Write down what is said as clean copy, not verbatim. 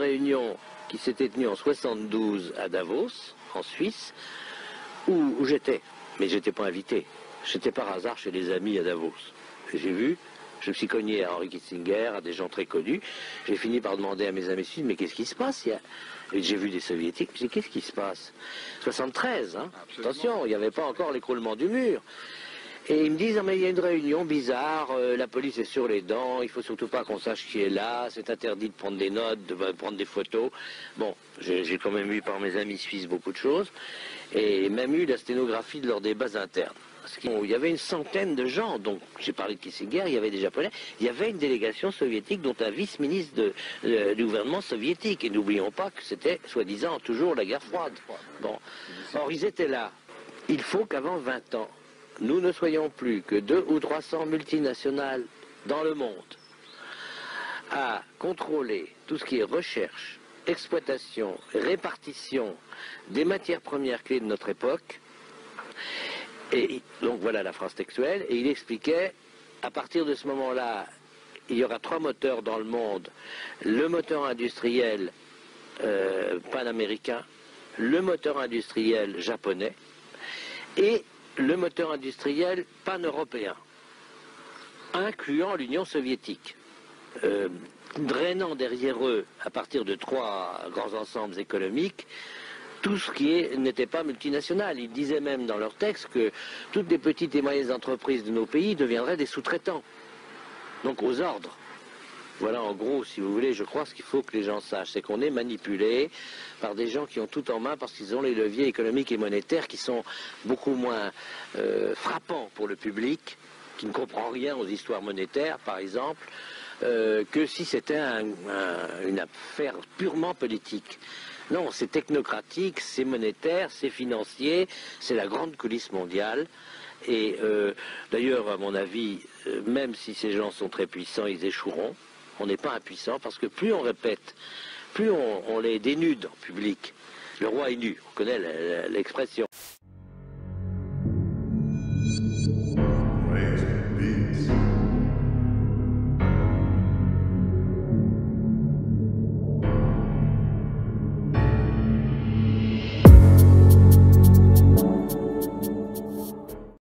réunion qui s'était tenue en 72 à Davos, en Suisse, où j'étais. Mais je n'étais pas invité. J'étais par hasard chez des amis à Davos. J'ai vu, je me suis cogné à Henry Kissinger, à des gens très connus. J'ai fini par demander à mes amis suisses, mais qu'est-ce qui se passe? Et j'ai vu des soviétiques, j'ai dit, qu'est-ce qui se passe? 73, hein. Attention, il n'y avait pas encore l'écroulement du mur. Et ils me disent, ah, mais il y a une réunion bizarre, la police est sur les dents, il faut surtout pas qu'on sache qui est là, c'est interdit de prendre des notes, de prendre des photos. Bon, j'ai quand même eu par mes amis suisses beaucoup de choses, et même eu la sténographie de leurs débats internes. Il y avait une centaine de gens, donc j'ai parlé de Kissinger, il y avait des Japonais, il y avait une délégation soviétique, dont un vice-ministre du gouvernement soviétique, et n'oublions pas que c'était, soi-disant, toujours la guerre froide. Bon. Or, ils étaient là. Il faut qu'avant 20 ans, nous ne soyons plus que 200 ou 300 multinationales dans le monde à contrôler tout ce qui est recherche, exploitation, répartition des matières premières clés de notre époque. Et donc voilà la phrase textuelle, et il expliquait, à partir de ce moment-là, il y aura 3 moteurs dans le monde, le moteur industriel panaméricain, le moteur industriel japonais, et le moteur industriel pan-européen, incluant l'Union soviétique, drainant derrière eux, à partir de 3 grands ensembles économiques, tout ce qui n'était pas multinational. Ils disaient même dans leur texte que toutes les petites et moyennes entreprises de nos pays deviendraient des sous-traitants, donc aux ordres. Voilà en gros, si vous voulez, je crois ce qu'il faut que les gens sachent, c'est qu'on est manipulé par des gens qui ont tout en main parce qu'ils ont les leviers économiques et monétaires qui sont beaucoup moins frappants pour le public, qui ne comprend rien aux histoires monétaires, par exemple, que si c'était une affaire purement politique. Non, c'est technocratique, c'est monétaire, c'est financier, c'est la grande coulisse mondiale. Et d'ailleurs, à mon avis, même si ces gens sont très puissants, ils échoueront. On n'est pas impuissant parce que plus on répète, plus on les dénude en public. Le roi est nu, on connaît l'expression.